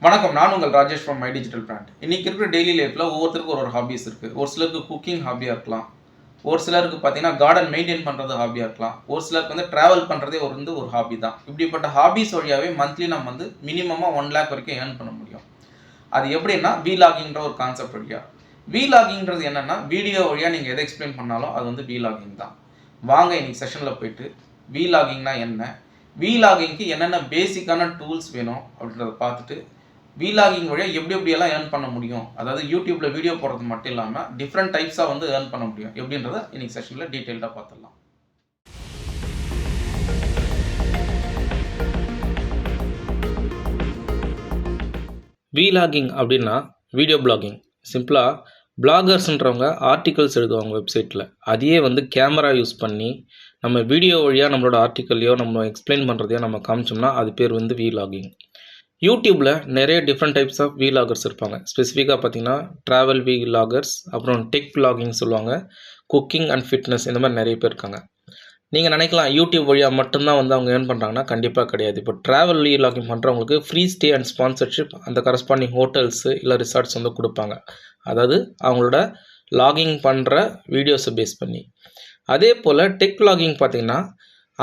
வணக்கம், நான் உங்கள் Rajesh from my digital brand. இன்றைக்கி இருக்கிற டெய்லி லைஃப்பில் ஒவ்வொருத்தருக்கும் ஒரு ஹாபிஸ் இருக்குது. ஒரு சிலருக்கு குக்கிங் ஹாபியாக இருக்கலாம், ஒரு சிலருக்கு பார்த்தீங்கன்னா கார்டன் மெயின்டைன் பண்ணுறது ஹாபியாக இருக்கலாம், ஒரு சிலருக்கு வந்து ட்ராவல் பண்ணுறதே ஒரு ஹாபி தான். இப்படிப்பட்ட ஹாபிஸ் வழியாகவே மந்த்லி நம்ம வந்து மினிமமாக 1 lakh வரைக்கும் ஏர்ன் பண்ண முடியும். அது எப்படின்னா வீலாகிங்கிற ஒரு கான்செப்ட் வழியாக. வீலாகிங்கிறது என்னென்னா வீடியோ வழியாக நீங்கள் எதை எக்ஸ்பிளைன் பண்ணாலும் அது வந்து வீலாகிங் தான். வாங்க இன்றைக்கி செஷனில் போயிட்டு வீலாகிங்னா என்ன, வீலாகிங்க்கு என்னென்ன பேசிக்கான டூல்ஸ் வேணும் அப்படின்றத பார்த்துட்டு வீலாகிங் வழியாக எப்படியெல்லாம் ஏர்ன் பண்ண முடியும், அதாவது யூடியூப்பில் வீடியோ போடுறது மட்டும் இல்லாமல் டிஃப்ரெண்ட் டைப்ஸாக வந்து ஏர்ன் பண்ண முடியும் எப்படின்றத இன்னைக்கு செஷனில் டீட்டெயில்டாக பார்த்துடலாம். வீலாகிங் அப்படின்னா வீடியோ பிளாகிங். சிம்பிளாக பிளாகர்ஸ்ன்றவங்க ஆர்டிகல்ஸ் எழுதுவாங்க வெப்சைட்டில். அதையே வந்து கேமரா யூஸ் பண்ணி நம்ம வீடியோ வழியாக நம்மளோட ஆர்டிக்கல்லையோ நம்ம எக்ஸ்பிளைன் பண்ணுறதையோ நம்ம காமிச்சோம்னா அது பேர் வந்து வீலாகிங். யூடியூப்பில் நிறைய டிஃப்ரெண்ட் டைப்ஸ் ஆஃப் வீலாகர்ஸ் இருப்பாங்க. ஸ்பெசிஃபிக்காக பார்த்தீங்கன்னா ட்ராவல் வீலாகர்ஸ், அப்புறம் டெக் விலாகிங் சொல்லுவாங்க, குக்கிங் அண்ட் ஃபிட்னஸ், இந்த மாதிரி நிறைய பேர் இருக்காங்க. நீங்கள் நினைக்கலாம் யூடியூப் வழியாக மட்டும்தான் வந்து அவங்க ஏர்ன் பண்ணுறாங்கன்னா, கண்டிப்பாக கிடையாது. இப்போ ட்ராவல் வீலாகிங் பண்ணுறவங்களுக்கு ஃப்ரீ ஸ்டே அண்ட் ஸ்பான்சர்ஷிப் அந்த கரஸ்பாண்டிங் ஹோட்டல்ஸு இல்லை ரிசார்ட்ஸ் வந்து கொடுப்பாங்க. அதாவது அவங்களோட லாகிங் பண்ணுற வீடியோஸை பேஸ் பண்ணி. அதே போல் டெக் விலாகிங் பார்த்திங்கன்னா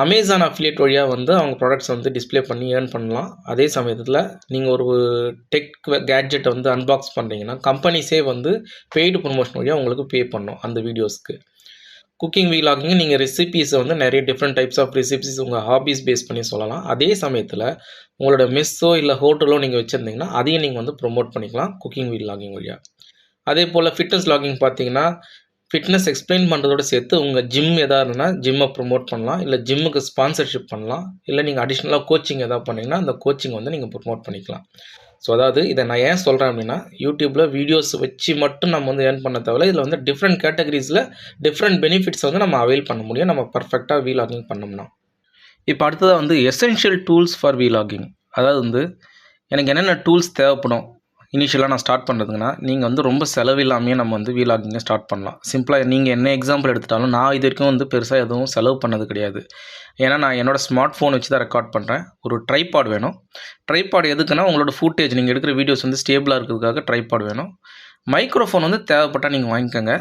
அமேசான் அஃபிலியேட் வழியாக வந்து அவங்க ப்ராடக்ட்ஸ் வந்து டிஸ்பிளே பண்ணி ஏர்ன் பண்ணலாம். அதே சமயத்தில் நீங்கள் ஒரு டெக் கேட்ஜெட்டை வந்து அன்பாக்ஸ் பண்ணுறீங்கன்னா கம்பெனிஸே வந்து பெய்டு ப்ரொமோஷன் வழியாக உங்களுக்கு பே பண்ணணும் அந்த வீடியோஸ்க்கு. குக்கிங் வீலாகிங் நீங்கள் ரெசிபீஸை வந்து நிறைய டிஃப்ரெண்ட் டைப்ஸ் ஆஃப் ரெசிபீஸ் உங்கள் ஹாபிஸ் பேஸ் பண்ணி சொல்லலாம். அதே சமயத்தில் உங்களோட மெஸ்ஸோ இல்லை ஹோட்டலோ நீங்கள் வச்சுருந்தீங்கன்னா அதையும் நீங்கள் வந்து ப்ரொமோட் பண்ணிக்கலாம் குக்கிங் வீலாகிங் வழியாக. அதே போல் ஃபிட்னஸ் லாகிங் பார்த்தீங்கன்னா ஃபிட்னஸ் எக்ஸ்பிளைன் பண்ணுறதோடு சேர்த்து உங்கள் ஜிம் எதாவது இருந்ததுன்னா ஜிம்மை ப்ரொமோட் பண்ணலாம், இல்லை ஜிம்முக்கு ஸ்பான்சர்ஷிப் பண்ணலாம், இல்லை நீங்கள் அடிஷ்னலாக கோச்சிங் எதாவது பண்ணிங்கன்னா அந்த கோச்சிங் வந்து நீங்கள் ப்ரொமோட் பண்ணிக்கலாம். ஸோ அதாவது இதை நான் ஏன் சொல்கிறேன் அப்படின்னா, யூடியூப்பில் வீடியோஸ் வச்சு மட்டும் நம்ம வந்து ஏர்ன் பண்ண தேவையில்ல. இதில் வந்து டிஃப்ரெண்ட் கேட்டகரிஸில் டிஃப்ரெண்ட் பெனிஃபிட்ஸ் வந்து நம்ம அவைல் பண்ண முடியும் நம்ம பர்ஃபெக்டாக வீலாகிங் பண்ணோம்னா. இப்போ அடுத்ததாக வந்து எசென்ஷியல் டூல்ஸ் ஃபார் வீலாகிங். அதாவது வந்து எனக்கு என்னென்ன டூல்ஸ் தேவைப்படும் இனிஷியலாக நான் ஸ்டார்ட் பண்ணுறதுங்கன்னா, நீங்கள் வந்து ரொம்ப செலவில்லாமையே நம்ம வந்து வீலாகிங்கை ஸ்டார்ட் பண்ணலாம். சிம்பிளாக நீங்கள் என்ன எக்ஸாம்பிள் எடுத்துட்டாலும் நான் இது வரைக்கும் வந்து பெருசாக எதுவும் செலவு பண்ணது கிடையாது. ஏன்னா நான் என்னோடய ஸ்மார்ட் ஃபோன் வச்சு தான் ரெக்கார்ட் பண்ணுறேன். ஒரு ட்ரைபாட் வேணும். ட்ரைபாட் எதுக்குன்னா உங்களோட ஃபுட்டேஜ் நீங்கள் எடுக்கிற வீடியோஸ் வந்து ஸ்டேபிளாக இருக்கிறதுக்காக ட்ரைபாட் வேணும். மைக்ரோஃபோன் வந்து தேவைப்பட்டால் நீங்கள் வாங்கிக்கோங்க.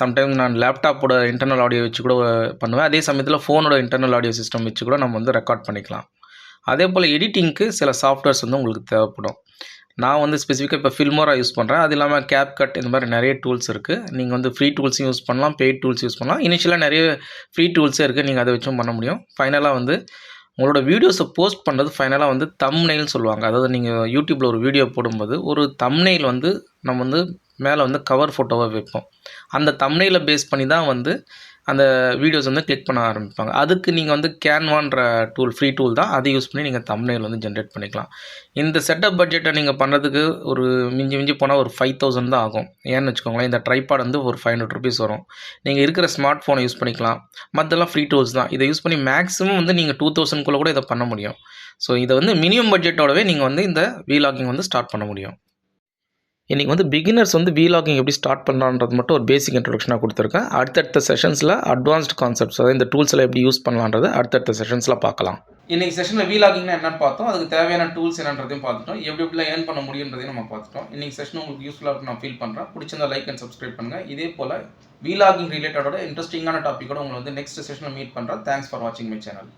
சம்டைம் நான் லேப்டாப்போட இன்டர்னல் ஆடியோ வச்சு கூட பண்ணுவேன். அதே சமயத்தில் ஃபோனோட இன்டர்னல் ஆடியோ சிஸ்டம் வச்சு கூட நம்ம வந்து ரெக்கார்ட் பண்ணிக்கலாம். அதே போல் எடிட்டிங்க்கு சில சாஃப்ட்வேர்ஸ் வந்து உங்களுக்கு தேவைப்படும். நான் வந்து ஸ்பெசிஃபிக்காக இப்போ ஃபில்மோரா யூஸ் பண்ணுறேன். அது இல்லாமல் கேப்கட், இந்த மாதிரி நிறைய டூல்ஸ் இருக்குது. நீங்கள் வந்து ஃப்ரீ டூல்ஸும் யூஸ் பண்ணலாம், பெய்ட் டூல்ஸ் யூஸ் பண்ணலாம். இனிஷியலாக நிறைய ஃப்ரீ டூல்ஸே இருக்குது, நீங்கள் அதை வச்சும் பண்ண முடியும். ஃபைனலாக வந்து உங்களோட வீடியோஸை போஸ்ட் பண்ணுறது ஃபைனலாக வந்து தம்ப்நெயில்னு சொல்லுவாங்க. அதாவது நீங்கள் யூடியூப்பில் ஒரு வீடியோ போடும்போது ஒரு தம்ப்நெயில் வந்து நம்ம வந்து மேலே வந்து கவர் ஃபோட்டோவாக வைப்போம். அந்த தம்ப்நெயிலை பேஸ் பண்ணி தான் வந்து அந்த வீடியோஸ் வந்து கிளிக் பண்ண ஆரம்பிப்பாங்க. அதுக்கு நீங்கள் வந்து கேன்வான்ற டூல், ஃப்ரீ டூல் தான், அதை யூஸ் பண்ணி நீங்கள் தம்ப்நெயில் வந்து ஜென்ரேட் பண்ணிக்கலாம். இந்த செட்டப் பட்ஜெட்டை நீங்கள் பண்ணுறதுக்கு ஒரு மிஞ்சி போனால் ஒரு 5000 தான் ஆகும். ஏன்னு வச்சுக்கோங்களேன், இந்த ட்ரைபாட் வந்து ஒரு 500 rupees வரும். நீங்கள் இருக்கிற ஸ்மார்ட் ஃபோனை யூஸ் பண்ணிக்கலாம். மற்றெல்லாம் ஃப்ரீ டூல்ஸ் தான். இதை யூஸ் பண்ணி மேக்ஸிமம் வந்து நீங்கள் 2000 கூட இதை பண்ண முடியும். ஸோ இதை வந்து மினிமம் பட்ஜெட்டோடவே நீங்கள் வந்து இந்த வீலாகிங் வந்து ஸ்டார்ட் பண்ண முடியும். இன்றைக்கி வந்து பிகினர்ஸ் வந்து வீலாகிங் எப்படி ஸ்டார்ட் பண்ணலான்றது மட்டும் ஒரு பேசிக் இன்ட்ரொடக்ஷனாக கொடுத்துருக்கேன். அடுத்தடுத்த செஷன்ஸில் அட்வான்ஸ்ட் கான்செப்ட்ஸ், அதாவது இந்த டூல்ஸில் எப்படி யூஸ் பண்ணலான்றது அடுத்தடுத்த செஷன்ஸில் பார்க்கலாம். இன்றைக்கி செஷனில் வீலாகிங்னா என்னென்னு பார்த்தோம், அதுக்கு தேவையான டூல்ஸ் என்னன்றதையும் பார்த்துட்டோம், எப்படிலாம் ஏர்ன் பண்ண முடியுன்றதையும் நம்ம பார்த்துட்டோம். இன்றைக்கி செஷன் உங்களுக்கு யூஸ்ஃபுல்லாக இருக்கும் நான் ஃபீல் பண்ணுறேன். பிடிச்சிருந்தா லைக் அண்ட் சப்ஸ்கிரைப் பண்ணுங்கள். இதே போல் வீலாகிங் ரிலேட்டடோட இன்ட்ரெஸ்டிங்கான டாப்பிக்கோட உங்களை வந்து நெக்ஸ்ட் செஷனில் மீட் பண்ணுறேன். தேங்க்ஸ் ஃபார் வாட்சிங் மை சேனல்.